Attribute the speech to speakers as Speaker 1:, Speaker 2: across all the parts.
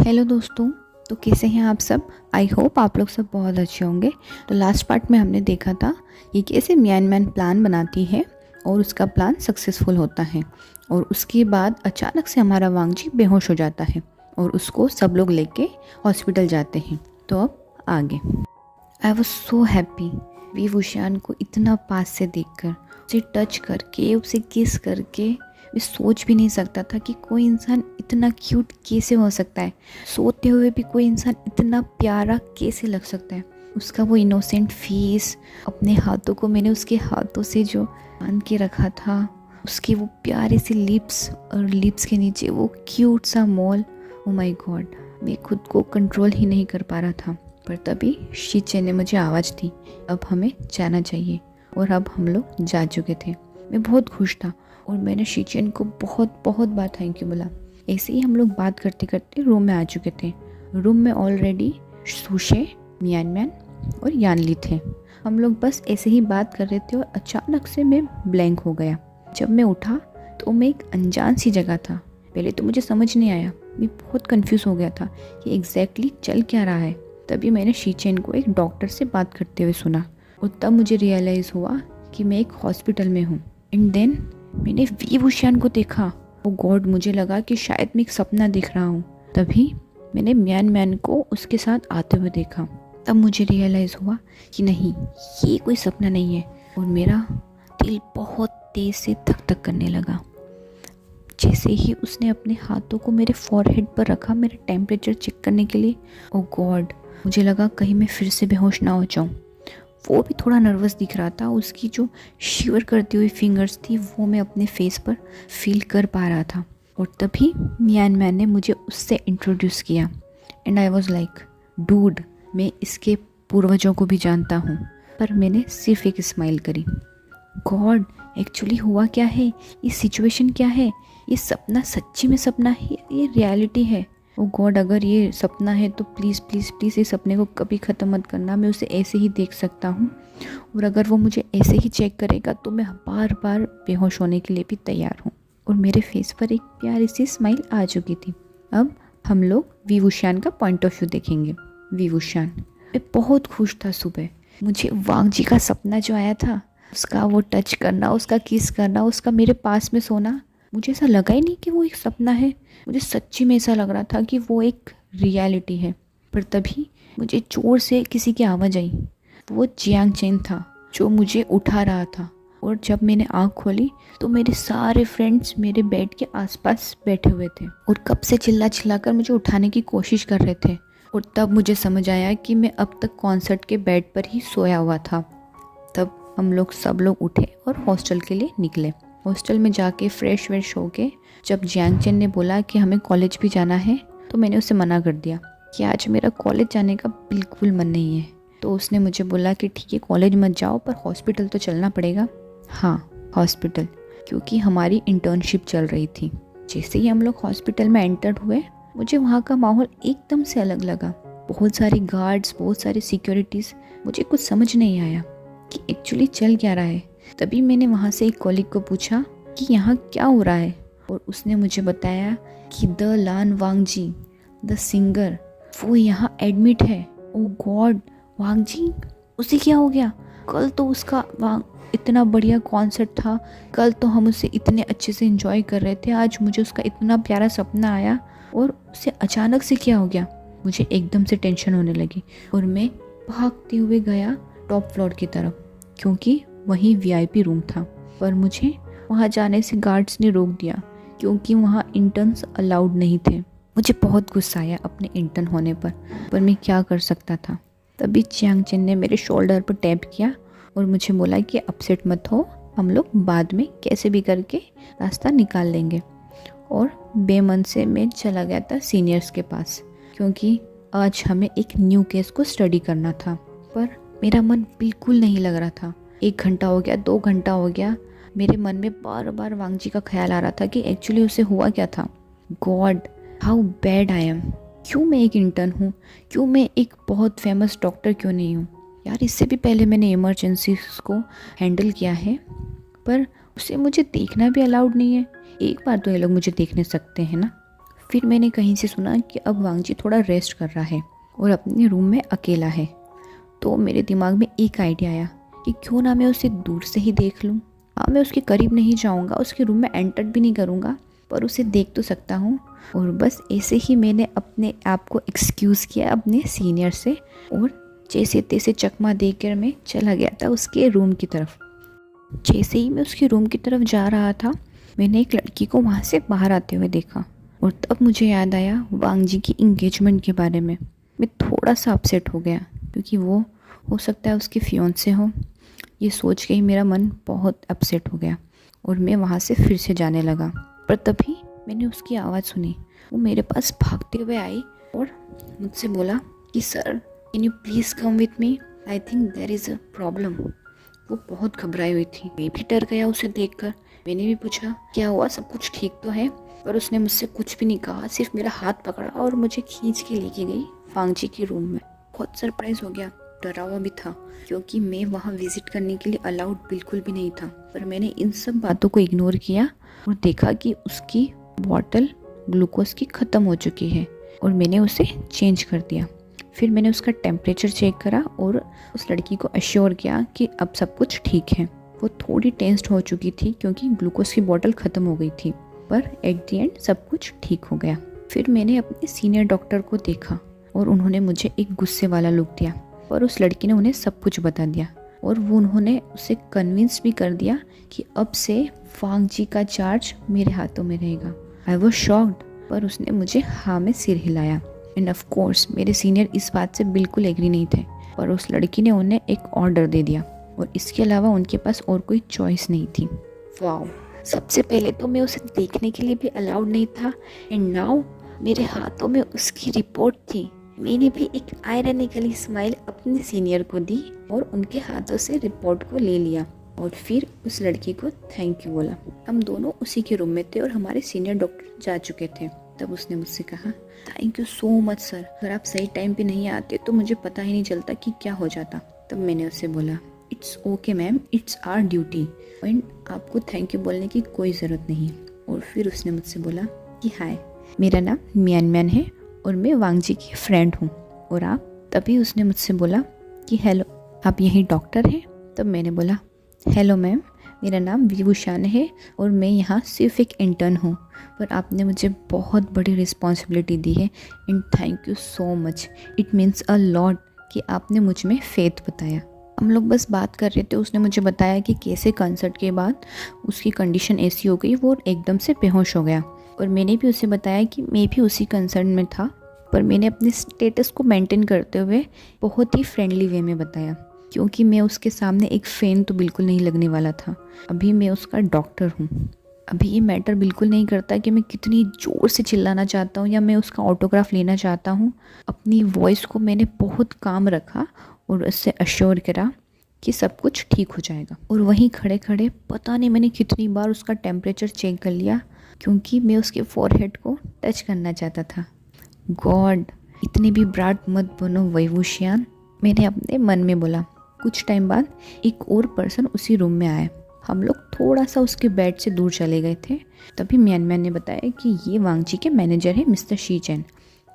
Speaker 1: Hello दोस्तों। तो कैसे हैं आप सब? आई होप आप लोग सब बहुत अच्छे होंगे। तो लास्ट पार्ट में हमने देखा था ये कैसे मियान मैन प्लान बनाती है और उसका प्लान सक्सेसफुल होता है और उसके बाद अचानक से हमारा वांगजी बेहोश हो जाता है और उसको सब लोग लेके हॉस्पिटल जाते हैं। तो अब आगे। I was so happy we वुशियान को इतना पास से देखकर, उसे टच करके, उसे किस करके। मैं सोच भी नहीं सकता था कि कोई इंसान इतना क्यूट कैसे हो सकता है, सोते हुए भी कोई इंसान इतना प्यारा कैसे लग सकता है। उसका वो इनोसेंट फेस, अपने हाथों को मैंने उसके हाथों से जो बांध के रखा था, उसके वो प्यारे से लिप्स और लिप्स के नीचे वो क्यूट सा मॉल। ओ माय गॉड, मैं खुद को कंट्रोल ही नहीं कर पा रहा था। पर तभी शीचे ने मुझे आवाज़ दी, अब हमें जाना चाहिए। और अब हम लोग जा चुके थे। मैं बहुत खुश था और मैंने शीचेन को बहुत बहुत बार थैंक यू बोला। ऐसे ही हम लोग बात करते करते रूम में आ चुके थे। रूम में ऑलरेडी सुशे, मियान मैन और यानली थे। हम लोग बस ऐसे ही बात कर रहे थे और अचानक से मैं ब्लैंक हो गया। जब मैं उठा तो मैं एक अनजान सी जगह था। पहले तो मुझे समझ नहीं आया, मैं बहुत कंफ्यूज हो गया था कि एग्जैक्टली चल क्या रहा है। तभी मैंने शीचेन को एक डॉक्टर से बात करते हुए सुना और तब मुझे रियलाइज़ हुआ कि मैं एक हॉस्पिटल में हूँ। एंड देन मैंने वी वुशियान को देखा। ओ गॉड, मुझे लगा कि शायद मैं एक सपना देख रहा हूँ। तभी मैंने मियान मैन को उसके साथ आते हुए देखा। तब मुझे रियलाइज़ हुआ कि नहीं, ये कोई सपना नहीं है। और मेरा दिल बहुत तेज़ से धक धक करने लगा। जैसे ही उसने अपने हाथों को मेरे फॉरहेड पर रखा मेरा टेम्परेचर चेक करने के लिए, ओ गॉड, मुझे लगा कहीं मैं फिर से बेहोश ना हो जाऊँ। वो भी थोड़ा नर्वस दिख रहा था। उसकी जो शिवर करती हुई फिंगर्स थी वो मैं अपने फेस पर फील कर पा रहा था। और तभी मियान मैन ने मुझे उससे इंट्रोड्यूस किया and I was like, dude, मैं इसके पूर्वजों को भी जानता हूँ। पर मैंने सिर्फ एक स्माइल करी। गॉड, एक्चुअली हुआ क्या है? ये सिचुएशन क्या है? ये सपना सच्ची में सपना है, ये रियलिटी है? ओ गॉड, अगर ये सपना है तो प्लीज़ प्लीज़ प्लीज़ इस सपने को कभी ख़त्म मत करना। मैं उसे ऐसे ही देख सकता हूँ और अगर वो मुझे ऐसे ही चेक करेगा तो मैं बार बार बेहोश होने के लिए भी तैयार हूँ। और मेरे फेस पर एक प्यारी सी स्माइल आ चुकी थी। अब हम लोग वी वुशियान का पॉइंट ऑफ व्यू देखेंगे। वी वुशियान, मैं बहुत खुश था सुबह। मुझे वांगजी का सपना जो आया था, उसका वो टच करना, उसका किस करना, उसका मेरे पास में सोना, मुझे ऐसा लगा ही नहीं कि वो एक सपना है। मुझे सच्ची में ऐसा लग रहा था कि वो एक रियलिटी है। पर तभी मुझे जोर से किसी की आवाज़ आई। वो जियांग चेन था जो मुझे उठा रहा था। और जब मैंने आँख खोली तो मेरे सारे फ्रेंड्स मेरे बेड के आसपास बैठे हुए थे और कब से चिल्ला चिल्ला कर मुझे उठाने की कोशिश कर रहे थे। और तब मुझे समझ आया कि मैं अब तक कॉन्सर्ट के बेड पर ही सोया हुआ था। तब हम लोग सब लोग उठे और हॉस्टल के लिए निकले। हॉस्टल में जाके फ्रेश व्रेश होके जब जियांग चेन ने बोला कि हमें कॉलेज भी जाना है तो मैंने उसे मना कर दिया कि आज मेरा कॉलेज जाने का बिल्कुल मन नहीं है। तो उसने मुझे बोला कि ठीक है, कॉलेज मत जाओ पर हॉस्पिटल तो चलना पड़ेगा। हाँ, हॉस्पिटल, क्योंकि हमारी इंटर्नशिप चल रही थी। जैसे ही हम लोग हॉस्पिटल में एंटर हुए मुझे वहाँ का माहौल एकदम से अलग लगा। बहुत सारे गार्ड्स, बहुत सारे सिक्योरिटीज़। मुझे कुछ समझ नहीं आया कि एक्चुअली चल क्या रहा है। तभी मैंने वहाँ से एक कॉलीग को पूछा कि यहाँ क्या हो रहा है और उसने मुझे बताया कि द लान वांगजी, द सिंगर, वो यहाँ एडमिट है। ओ गॉड, वांगजी, उसे क्या हो गया? कल तो उसका इतना बढ़िया कॉन्सर्ट था, कल तो हम उसे इतने अच्छे से एंजॉय कर रहे थे, आज मुझे उसका इतना प्यारा सपना आया और उसे अचानक से क्या हो गया? मुझे एकदम से टेंशन होने लगी और मैं भागते हुए गया टॉप फ्लोर की तरफ, क्योंकि वहीं वीआईपी रूम था। पर मुझे वहाँ जाने से गार्ड्स ने रोक दिया क्योंकि वहाँ इंटर्न्स अलाउड नहीं थे। मुझे बहुत गुस्सा आया अपने इंटर्न होने पर मैं क्या कर सकता था। तभी जियांग चेन ने मेरे शोल्डर पर टैप किया और मुझे बोला कि अपसेट मत हो, हम लोग बाद में कैसे भी करके रास्ता निकाल लेंगे। और बेमन से मैं चला गया था सीनियर्स के पास, क्योंकि आज हमें एक न्यू केस को स्टडी करना था। पर मेरा मन बिल्कुल नहीं लग रहा था। 1 घंटा हो गया, 2 घंटा हो गया, मेरे मन में बार बार वांगजी का ख्याल आ रहा था कि एक्चुअली उसे हुआ क्या था। God, how bad I am. क्यों मैं एक इंटर्न हूँ? क्यों मैं एक बहुत फेमस डॉक्टर क्यों नहीं हूँ? यार, इससे भी पहले मैंने इमरजेंसीज को हैंडल किया है, पर उसे मुझे देखना भी अलाउड नहीं है। एक बार तो ये लोग मुझे देखने सकते हैं ना। फिर मैंने कहीं से सुना कि अब वांगजी थोड़ा रेस्ट कर रहा है और अपने रूम में अकेला है। तो मेरे दिमाग में एक आइडिया आया कि क्यों ना मैं उसे दूर से ही देख लूँ। हाँ, मैं उसके करीब नहीं जाऊँगा, उसके रूम में एंटर भी नहीं करूँगा, पर उसे देख तो सकता हूँ। और बस ऐसे ही मैंने अपने आप को एक्सक्यूज़ किया अपने सीनियर से और जैसे तैसे चकमा देकर मैं चला गया था उसके रूम की तरफ। जैसे ही मैं उसके रूम की तरफ जा रहा था, मैंने एक लड़की को वहाँ से बाहर आते हुए देखा और तब मुझे याद आया वांगजी की इंगेजमेंट के बारे में। मैं थोड़ा सा अपसेट हो गया क्योंकि वो हो सकता है उसके फियोंसे हो। ये सोच के ही मेरा मन बहुत अपसेट हो गया और मैं वहाँ से फिर से जाने लगा। पर तभी मैंने उसकी आवाज़ सुनी। वो मेरे पास भागते हुए आई और मुझसे बोला कि sir, can you please come with me, I think there is a problem. वो बहुत घबराई हुई थी। मैं भी डर गया उसे देखकर। मैंने भी पूछा क्या हुआ, सब कुछ ठीक तो है? पर उसने मुझसे कुछ भी नहीं कहा, सिर्फ मेरा हाथ पकड़ा और मुझे खींच के लेके गई वांगजी के रूम में। बहुत सरप्राइज हो गया, डरा हुआ भी था क्योंकि मैं वहाँ विजिट करने के लिए अलाउड बिल्कुल भी नहीं था। पर मैंने इन सब बातों को इग्नोर किया और देखा कि उसकी बॉटल ग्लूकोज की ख़त्म हो चुकी है और मैंने उसे चेंज कर दिया। फिर मैंने उसका टेम्परेचर चेक करा और उस लड़की को अश्योर किया कि अब सब कुछ ठीक है। वो थोड़ी टेंस्ड हो चुकी थी क्योंकि ग्लूकोज की बॉटल ख़त्म हो गई थी, पर एट द एंड सब कुछ ठीक हो गया। फिर मैंने अपने सीनियर डॉक्टर को देखा और उन्होंने मुझे एक गुस्से वाला लुक दिया, पर उस लड़की ने उन्हें सब कुछ बता दिया और वो उन्होंने उसे कन्विंस भी कर दिया कि अब से वांगजी का चार्ज मेरे हाथों में रहेगा। आई वॉज शॉक्ड, पर उसने मुझे हाँ में सिर हिलाया। एंड ऑफ कोर्स मेरे सीनियर इस बात से बिल्कुल एग्री नहीं थे, पर उस लड़की ने उन्हें एक ऑर्डर दे दिया और इसके अलावा उनके पास और कोई चॉइस नहीं थी। वाओ, सबसे पहले तो मैं उसे देखने के लिए भी अलाउड नहीं था एंड नाउ मेरे हाथों में उसकी रिपोर्ट थी। मैंने भी एक आयरनिकली स्माइल अपने सीनियर को दी और उनके हाथों से रिपोर्ट को ले लिया और फिर उस लड़की को थैंक यू बोला। हम दोनों उसी के रूम में थे और हमारे सीनियर डॉक्टर जा चुके थे। तब उसने मुझसे कहा, thank you so much sir, अगर आप सही टाइम पे नहीं आते तो मुझे पता ही नहीं चलता कि क्या हो जाता। तब मैंने उससे बोला, it's okay ma'am, it's our duty and आपको थैंक यू बोलने की कोई ज़रूरत नहीं। और फिर उसने मुझसे बोला कि हाय, मेरा नाम म्यान है और मैं वांगजी की फ्रेंड हूँ और आप। तभी उसने मुझसे बोला कि हेलो, आप यही डॉक्टर हैं? तब मैंने बोला, हेलो मैम, मेरा नाम विभूषण है और मैं यहाँ सिर्फ एक इंटर्न हूँ, पर आपने मुझे बहुत बड़ी रिस्पॉन्सिबिलिटी दी है and thank you so much, it means a lot कि आपने मुझ में फेथ बताया। हम लोग बस बात कर रहे थे, उसने मुझे बताया कि कैसे कंसर्ट के बाद उसकी कंडीशन ऐसी हो गई वो एकदम से बेहोश हो गया। और मैंने भी उसे बताया कि मैं भी उसी कंसर्ट में था, पर मैंने अपने स्टेटस को मेंटेन करते हुए बहुत ही फ्रेंडली वे में बताया क्योंकि मैं उसके सामने एक फ़ैन तो बिल्कुल नहीं लगने वाला था। अभी मैं उसका डॉक्टर हूँ। अभी ये मैटर बिल्कुल नहीं करता कि मैं कितनी ज़ोर से चिल्लाना चाहता हूँ या मैं उसका ऑटोग्राफ लेना चाहता हूँ। अपनी वॉइस को मैंने बहुत काम रखा और उससे अश्योर करा कि सब कुछ ठीक हो जाएगा। और वहीं खड़े खड़े पता नहीं मैंने कितनी बार उसका टेम्परेचर चेक कर लिया क्योंकि मैं उसके फॉरहेड को टच करना चाहता था। गॉड, इतनी भी ब्राड मत बनो वैभूषण, मैंने अपने मन में बोला। कुछ टाइम बाद एक और पर्सन उसी रूम में आया। हम लोग थोड़ा सा उसके बेड से दूर चले गए थे। तभी म्यान ने बताया कि ये वांगजी के मैनेजर है मिस्टर शी चैन।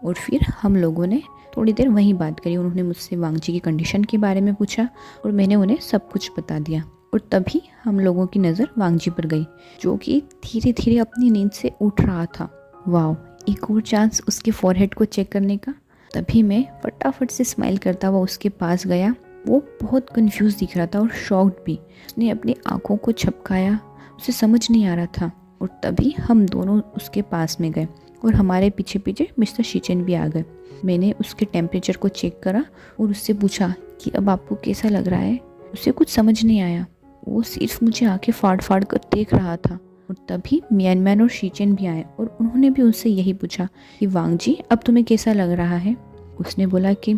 Speaker 1: और फिर हम लोगों ने थोड़ी देर वहीं बात करी। उन्होंने मुझसे वांगजी की कंडीशन के बारे में पूछा और मैंने उन्हें सब कुछ बता दिया। और तभी हम लोगों की नज़र वांगजी पर गई जो कि धीरे धीरे अपनी नींद से उठ रहा था। वाह, एक और चांस उसके फॉरहेड को चेक करने का। तभी मैं फटाफट से स्माइल करता हुआ उसके पास गया। वो बहुत कंफ्यूज दिख रहा था और शॉक्ड भी। उसने अपनी आंखों को झपकाया, उसे समझ नहीं आ रहा था। और तभी हम दोनों उसके पास में गए और हमारे पीछे पीछे मिस्टर शीचन भी आ गए। मैंने उसके टेम्परेचर को चेक करा और उससे पूछा कि अब आपको कैसा लग रहा है। उसे कुछ समझ नहीं आया, वो सिर्फ मुझे आंखें फाड़ फाड़ कर देख रहा था। और तभी म्यान और शीचन भी आए और उन्होंने भी उससे यही पूछा कि वांगजी अब तुम्हें कैसा लग रहा है। उसने बोला कि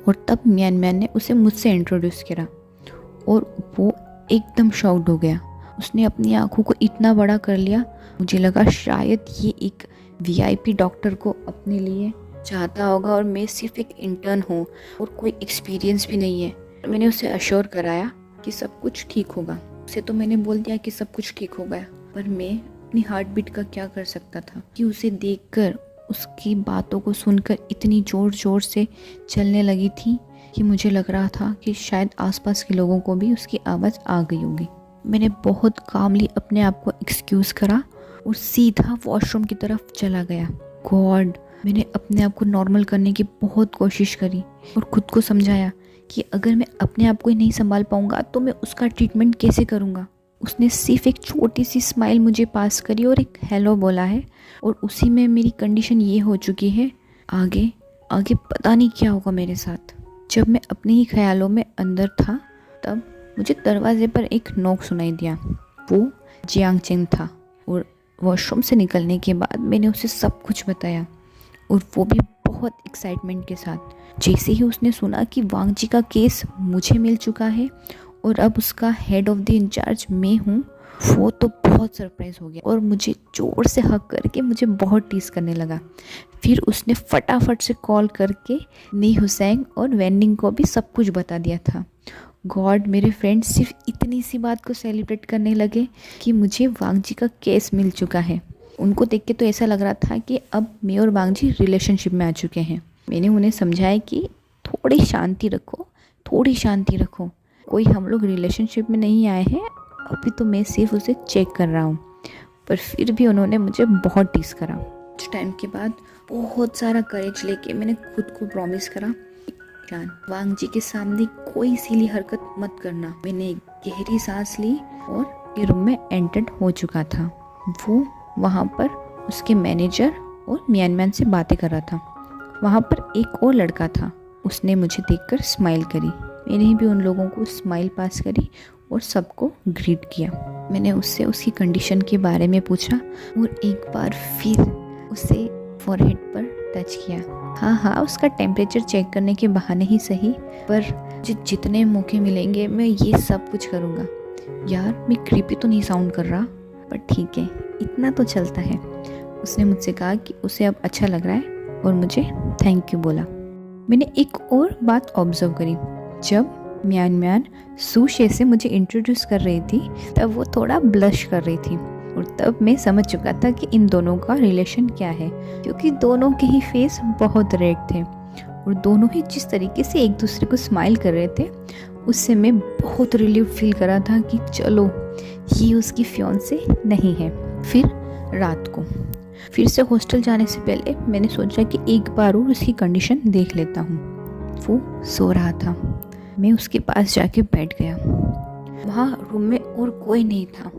Speaker 1: और तब म्यान ने उसे मुझसे इंट्रोड्यूस किया और वो एकदम शॉक्ड हो गया। उसने अपनी आंखों को इतना बड़ा कर लिया, मुझे लगा शायद ये एक वीआईपी डॉक्टर को अपने लिए चाहता होगा और मैं सिर्फ एक इंटर्न हूँ और कोई एक्सपीरियंस भी नहीं है। मैंने उसे अश्योर कराया कि सब कुछ ठीक होगा। उसे तो मैंने बोल दिया कि सब कुछ ठीक हो गया, पर मैं अपनी हार्ट बीट का क्या कर सकता था कि उसे देखकर, उसकी बातों को सुनकर इतनी ज़ोर ज़ोर से चलने लगी थी कि मुझे लग रहा था कि शायद आसपास के लोगों को भी उसकी आवाज़ आ गई होगी। मैंने बहुत कामली अपने आप को एक्सक्यूज़ करा और सीधा वॉशरूम की तरफ चला गया। गॉड, मैंने अपने आप को नॉर्मल करने की बहुत कोशिश करी और खुद को समझाया कि अगर मैं अपने आप को ही नहीं संभाल पाऊंगा तो मैं उसका ट्रीटमेंट कैसे करूंगा। उसने सिर्फ एक छोटी सी स्माइल मुझे पास करी और एक हेलो बोला है, और उसी में मेरी कंडीशन ये हो चुकी है, आगे आगे पता नहीं क्या होगा मेरे साथ। जब मैं अपने ही ख्यालों में अंदर था तब मुझे दरवाजे पर एक नॉक सुनाई दिया। वो जियांग चेंग था और वॉशरूम से निकलने के बाद मैंने उसे सब कुछ बताया, और वो भी बहुत एक्साइटमेंट के साथ। जैसे ही उसने सुना कि वांग जी का केस मुझे मिल चुका है और अब उसका हेड ऑफ द इंचार्ज मैं हूँ, वो तो बहुत सरप्राइज हो गया और मुझे जोर से हक करके मुझे बहुत टीस करने लगा। फिर उसने फटाफट से कॉल करके नी हुसैन और वेंडिंग को भी सब कुछ बता दिया था। गॉड, मेरे फ्रेंड्स सिर्फ इतनी सी बात को सेलिब्रेट करने लगे कि मुझे वांग जी का केस मिल चुका है। उनको देख के तो ऐसा लग रहा था कि अब मैं और वांग जी रिलेशनशिप में आ चुके हैं। मैंने उन्हें समझाया कि थोड़ी शांति रखो, थोड़ी शांति रखो, कोई हम लोग रिलेशनशिप में नहीं आए हैं, अभी तो मैं सिर्फ उसे चेक कर रहा हूँ। पर फिर भी उन्होंने मुझे बहुत टीस करा। कुछ टाइम के बाद बहुत सारा करेज लेके मैंने खुद को प्रॉमिस करा, वांग जी के सामने कोई सिली हरकत मत करना। मैंने एक गहरी सांस ली और ये रूम में एंटर्ड हो चुका था। वो वहाँ पर उसके मैनेजर और म्यानमैन से बातें कर रहा था। वहाँ पर एक और लड़का था, उसने मुझे देखकर स्माइल करी। मैंने भी उन लोगों को स्माइल पास करी और सबको ग्रीट किया। मैंने उससे उसकी कंडीशन के बारे में पूछा और एक बार फिर उसे फॉरहेड पर टच किया। हाँ, उसका टेम्परेचर चेक करने के बहाने ही सही, पर जितने मौके मिलेंगे मैं ये सब कुछ करूँगा। यार, मैं क्रीपी तो नहीं साउंड कर रहा, पर ठीक है, इतना तो चलता है। उसने मुझसे कहा कि उसे अब अच्छा लग रहा है और मुझे थैंक यू बोला। मैंने एक और बात ऑब्जर्व करी, जब म्यान सुशे से मुझे इंट्रोड्यूस कर रही थी तब वो थोड़ा ब्लश कर रही थी, और तब मैं समझ चुका था कि इन दोनों का रिलेशन क्या है, क्योंकि दोनों के ही फेस बहुत रेड थे और दोनों ही जिस तरीके से एक दूसरे को स्माइल कर रहे थे उससे मैं बहुत रिलीव फील कर रहा था कि चलो ये उसकी फियांसे नहीं है। फिर रात को फिर से हॉस्टल जाने से पहले मैंने सोचा कि एक बार और उसकी कंडीशन देख लेता हूँ। वो सो रहा था, मैं उसके पास जाके बैठ गया। वहाँ रूम में और कोई नहीं था।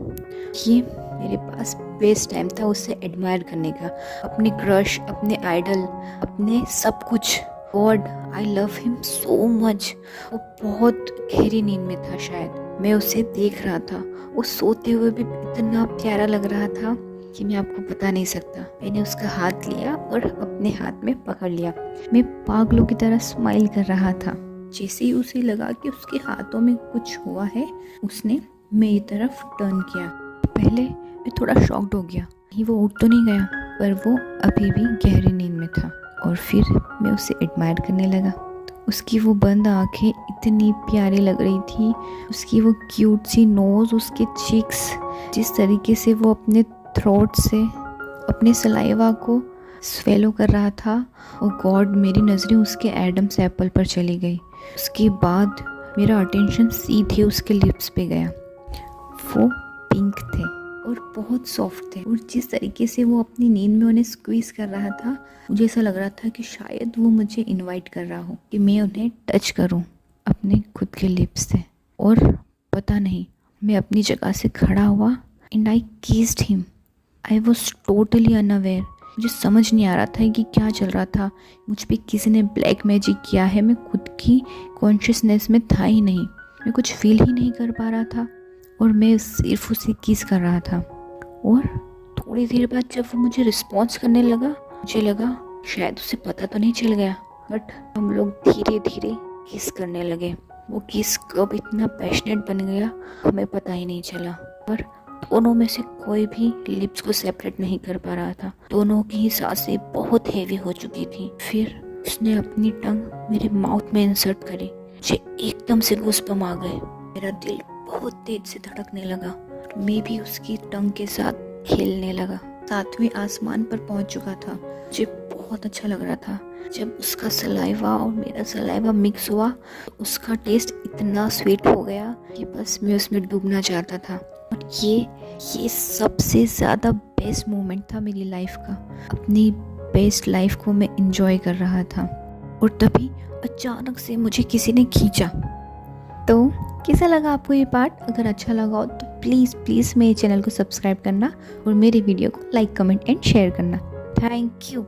Speaker 1: ये मेरे पास बेस्ट टाइम था उससे एडमायर करने का, अपने क्रश, अपने आइडल, अपने सब कुछ। God, I love him so much. वो बहुत गहरी नींद में था शायद। मैं उसे देख रहा था, वो सोते हुए भी इतना प्यारा लग रहा था कि मैं आपको बता नहीं सकता। मैंने उसका हाथ लिया और अपने हाथ में पकड़ लिया। मैं पागलों की तरह स्माइल कर रहा था। जैसे ही उसे लगा कि उसके हाथों में कुछ हुआ है, उसने मेरी तरफ टर्न किया। पहले मैं थोड़ा शॉक्ड हो गया, कहीं वो उठ तो नहीं गया, पर वो अभी भी गहरी नींद में था। और फिर मैं उसे एडमायर करने लगा। उसकी वो बंद आंखें इतनी प्यारी लग रही थी, उसकी वो क्यूट सी नोज़, उसके चीक्स, जिस तरीके से वो अपने थ्रोट से अपने सलाइवा को स्वेलो कर रहा था। और गॉड, मेरी नज़रें उसके एडम्स एप्पल पर चली गई। उसके बाद मेरा अटेंशन सीधे उसके लिप्स पे गया। वो पिंक थे और बहुत सॉफ्ट थे, और जिस तरीके से वो अपनी नींद में उन्हें स्क्वीज कर रहा था, मुझे ऐसा लग रहा था कि शायद वो मुझे इनवाइट कर रहा हो कि मैं उन्हें टच करूं अपने खुद के लिप्स से। और पता नहीं, मैं अपनी जगह से खड़ा हुआ and I kissed him. I was totally unaware. मुझे समझ नहीं आ रहा था कि क्या चल रहा था। मुझ पे किसी ने ब्लैक मैजिक किया है। मैं खुद की कॉन्शियसनेस में था ही नहीं, मैं कुछ फील ही नहीं कर पा रहा था, और मैं सिर्फ उसे किस कर रहा था। और थोड़ी देर बाद जब वो मुझे रिस्पॉन्स करने लगा, मुझे लगा शायद उसे पता तो नहीं चल गया, बट हम लोग धीरे धीरे किस करने लगे। वो किस कब इतना पैशनेट बन गया हमें पता ही नहीं चला, पर दोनों में से कोई भी लिप्स को सेपरेट नहीं कर पा रहा था। दोनों की ही सांसें बहुत हेवी हो चुकी थी। फिर उसने अपनी टंग मेरे माउथ में इंसर्ट करी। मुझे एकदम से गूज़बम्प आ गए। मेरा दिल बहुत तेज से धड़कने लगा। मैं भी उसकी टंग के साथ खेलने लगा, 7वें आसमान पर पहुंच चुका था। मुझे बहुत अच्छा लग रहा था। जब उसका सलाइवा और मेरा सलाइवा मिक्स हुआ तो उसका टेस्ट इतना स्वीट हो गया कि बस मैं उसमें डूबना चाहता था। और ये सबसे ज़्यादा बेस्ट मोमेंट था मेरी लाइफ का। अपनी बेस्ट लाइफ को मैं इंजॉय कर रहा था और तभी अचानक से मुझे किसी ने खींचा। तो कैसा लगा आपको ये पार्ट? अगर अच्छा लगा हो तो प्लीज़ मेरे चैनल को सब्सक्राइब करना और मेरे वीडियो को लाइक, कमेंट एंड शेयर करना। Thank you.